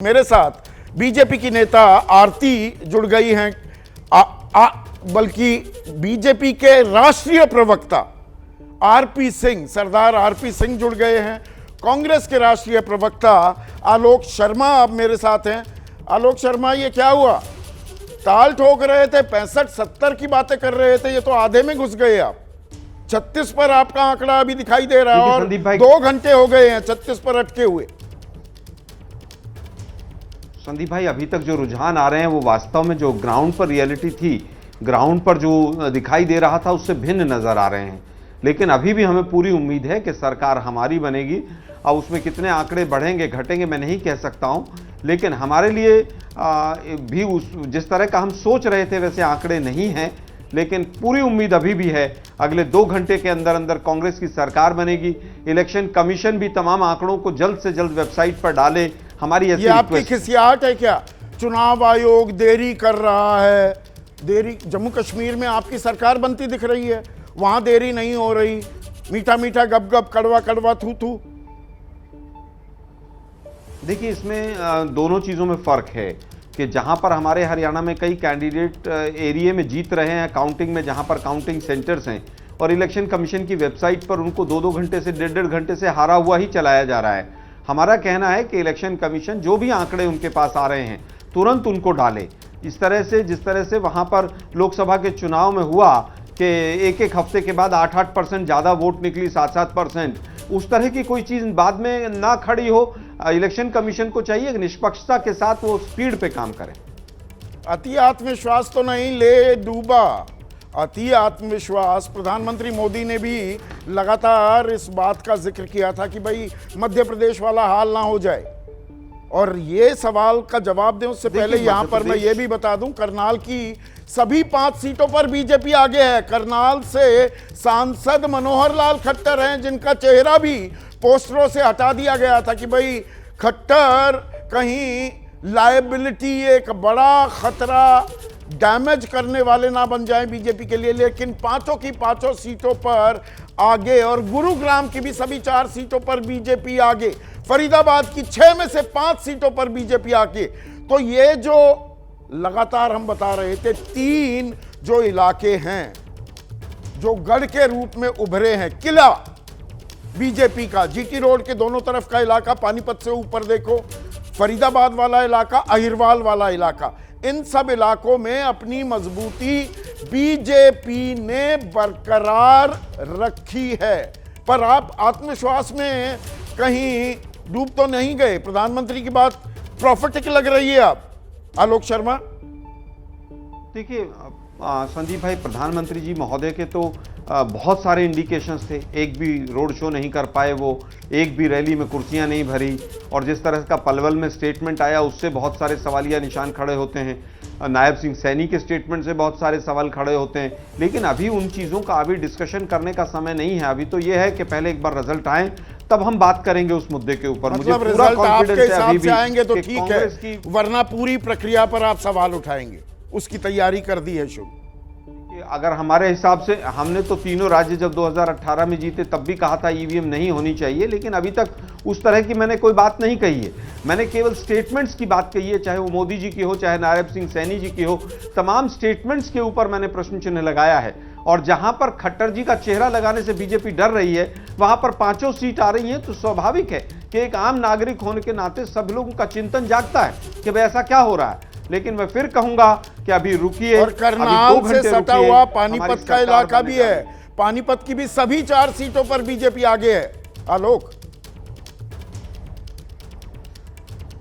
मेरे साथ बीजेपी की नेता आरती जुड़ गई हैं, बल्कि बीजेपी के राष्ट्रीय प्रवक्ता आरपी सिंह, सरदार आरपी सिंह जुड़ गए हैं। कांग्रेस के राष्ट्रीय प्रवक्ता आलोक शर्मा अब मेरे साथ हैं। आलोक शर्मा, ये क्या हुआ? ताल ठोक रहे थे, 65-70 की बातें कर रहे थे, ये तो आधे में घुस गए आप। 36 पर आपका आंकड़ा अभी दिखाई दे रहा है और 2 घंटे हो गए हैं 36 पर अटके हुए। संदीप भाई, अभी तक जो रुझान आ रहे हैं वो वास्तव में जो ग्राउंड पर रियलिटी थी, ग्राउंड पर जो दिखाई दे रहा था उससे भिन्न नजर आ रहे हैं। लेकिन अभी भी हमें पूरी उम्मीद है कि सरकार हमारी बनेगी। अब उसमें कितने आंकड़े बढ़ेंगे घटेंगे मैं नहीं कह सकता हूं, लेकिन हमारे लिए भी जिस तरह का हम सोच रहे थे वैसे आंकड़े नहीं हैं। लेकिन पूरी उम्मीद अभी भी है अगले 2 घंटे के अंदर अंदर कांग्रेस की सरकार बनेगी। इलेक्शन कमीशन भी तमाम आंकड़ों को जल्द से जल्द वेबसाइट पर डाले। हमारी ये आपकी खिसियात है क्या? चुनाव आयोग देरी कर रहा है, देरी। जम्मू कश्मीर में आपकी सरकार बनती दिख रही है, वहां देरी नहीं हो रही। मीठा मीठा गप गप, कड़वा कड़वा थू थू। देखिए, इसमें दोनों चीज़ों में फ़र्क है कि जहां पर हमारे हरियाणा में कई कैंडिडेट एरिया में जीत रहे हैं काउंटिंग में, जहां पर काउंटिंग सेंटर्स हैं, और इलेक्शन कमीशन की वेबसाइट पर उनको 2-2 घंटे से 1.5 घंटे से हारा हुआ ही चलाया जा रहा है। हमारा कहना है कि इलेक्शन कमीशन जो भी आंकड़े उनके पास आ रहे हैं तुरंत उनको डाले। इस तरह से जिस तरह से वहां पर लोकसभा के चुनाव में हुआ कि एक हफ्ते के बाद 8% ज़्यादा वोट निकली, 7%, उस तरह की कोई चीज़ बाद में ना खड़ी हो। इलेक्शन कमीशन को चाहिए कि निष्पक्षता के साथ वो स्पीड पे काम करें। अति आत्मविश्वास तो नहीं ले डूबा। अति आत्मविश्वास, प्रधानमंत्री मोदी ने भी लगातार इस बात का जिक्र किया था कि भाई मध्य प्रदेश वाला हाल ना हो जाए। और ये सवाल का जवाब दें उससे पहले यहां पर मैं ये भी बता दूं, करनाल की सभी 5 सीटों पर बीजेपी आगे है। करनाल से सांसद मनोहर लाल खट्टर हैं, जिनका चेहरा भी पोस्टरों से हटा दिया गया था कि भाई खट्टर कहीं लायबिलिटी, एक बड़ा खतरा, डैमेज करने वाले ना बन जाएं बीजेपी के लिए। लेकिन 5 की 5 सीटों पर आगे, और गुरुग्राम की भी सभी 4 सीटों पर बीजेपी आगे, फरीदाबाद की 6 में से 5 सीटों पर बीजेपी आगे। तो ये जो लगातार हम बता रहे थे, 3 जो इलाके हैं जो गढ़ के रूप में उभरे हैं, किला बीजेपी का, जीटी रोड के दोनों तरफ का इलाका, पानीपत से ऊपर देखो, फरीदाबाद वाला इलाका, अहिरवाल वाला इलाका, इन सब इलाकों में अपनी मजबूती बीजेपी ने बरकरार रखी है। पर आप आत्मविश्वास में कहीं डूब तो नहीं गए? प्रधानमंत्री की बात प्रॉफिटिक लग रही है आप, आलोक शर्मा। देखिए संदीप भाई, प्रधानमंत्री जी महोदय के तो बहुत सारे इंडिकेशंस थे। एक भी रोड शो नहीं कर पाए वो, एक भी रैली में कुर्सियां नहीं भरी, और जिस तरह का पलवल में स्टेटमेंट आया उससे बहुत सारे सवालिया निशान खड़े होते हैं। नायब सिंह सैनी के स्टेटमेंट से बहुत सारे सवाल खड़े होते हैं। लेकिन अभी उन चीज़ों का अभी डिस्कशन करने का समय नहीं है। अभी तो ये है कि पहले एक बार रिजल्ट आए तब हम बात करेंगे उस मुद्दे के ऊपर। मतलब मुझे पूरा कॉन्फिडेंस है अभी भी आएंगे तो ठीक है, वरना पूरी प्रक्रिया पर आप सवाल उठाएंगे। उसकी तैयारी कर दी है शुरू। अगर हमारे हिसाब से, हमने तो तीनों राज्य जब 2018 में जीते तब भी कहा था ईवीएम नहीं होनी चाहिए, लेकिन अभी तक उस तरह की मैंने कोई बात नहीं कही है। मैंने केवल स्टेटमेंट्स की बात कही है, चाहे वो मोदी जी की हो, चाहे नायब सिंह सैनी जी की हो। तमाम स्टेटमेंट्स के ऊपर मैंने प्रश्न चिन्ह लगाया है। और जहां पर खट्टर जी का चेहरा लगाने से बीजेपी डर रही है, वहां पर 5 सीट आ रही है, तो स्वाभाविक है कि एक आम नागरिक होने के नाते सब लोगों का चिंतन जागता है कि भाई ऐसा क्या हो रहा है। लेकिन मैं फिर कहूंगा कि अभी रुकिए। और करनाल से सटा हुआ पानीपत का इलाका भी है, पानीपत की भी सभी 4 सीटों पर बीजेपी आगे है। आलोक,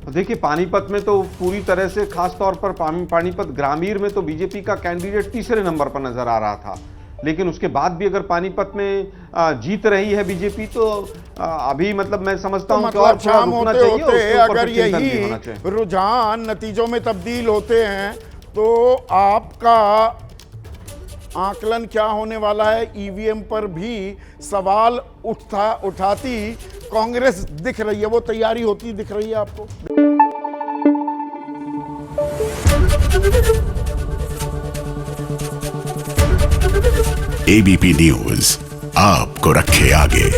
देखिए, पानीपत में तो पूरी तरह से, खास तौर पर पानीपत ग्रामीण में तो बीजेपी का कैंडिडेट तीसरे नंबर पर नजर आ रहा था। लेकिन उसके बाद भी अगर पानीपत में जीत रही है बीजेपी, तो अभी मतलब मैं समझता हूं कि और शाम होते होते अगर यही रुझान नतीजों में तब्दील होते हैं तो आपका आकलन क्या होने वाला है? ईवीएम पर भी सवाल उठाती कांग्रेस दिख रही है, वो तैयारी होती दिख रही है आपको? एबीपी न्यूज आपको रखे आगे।